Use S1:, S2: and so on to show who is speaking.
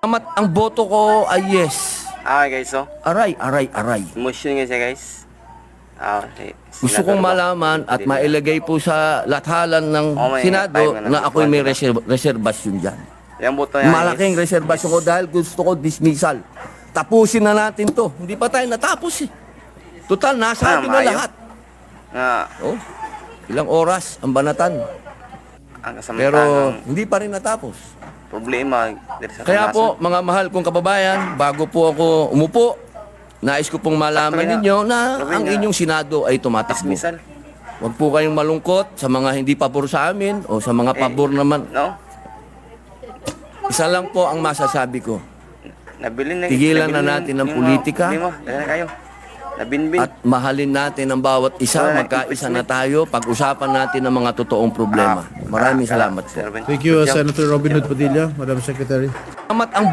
S1: Amat ang boto ko ay yes.
S2: Okay guys, so
S1: Aray, aray, aray.
S2: motion nga siya guys. Okay.
S1: Gusto kong malaman at mailagay po sa lathalan ng Senado na ako'y may reservasyon dyan.
S2: Yung boto yan.
S1: Malaking reservasyon ko dahil gusto ko dismissal. Tapusin na natin to. Hindi pa tayo natapos eh. Total, nasa atin na lahat. Oh, ilang oras ang banatan. Pero hindi pa rin natapos.
S2: Problema.
S1: Kaya po, mga mahal kong kababayan, bago po ako umupo, nais ko pong malaman ninyo na ang inyong Senado ay tumatakbo.
S2: Dismissal.
S1: Huwag po kayong malungkot sa mga hindi pabor sa amin o sa mga pabor naman.
S2: No?
S1: Isa lang po ang masasabi ko.
S2: Nabilin na.
S1: Tigilan na natin ang politika.
S2: Dala na kayo. Nabinbin.
S1: At mahalin natin ang bawat isa, magkaisa na tayo, pag-usapan natin ang mga totoong problema. Maraming salamat po.
S3: Thank you, Senator Robin Hood Padilla, Madam Secretary.
S1: Salamat ang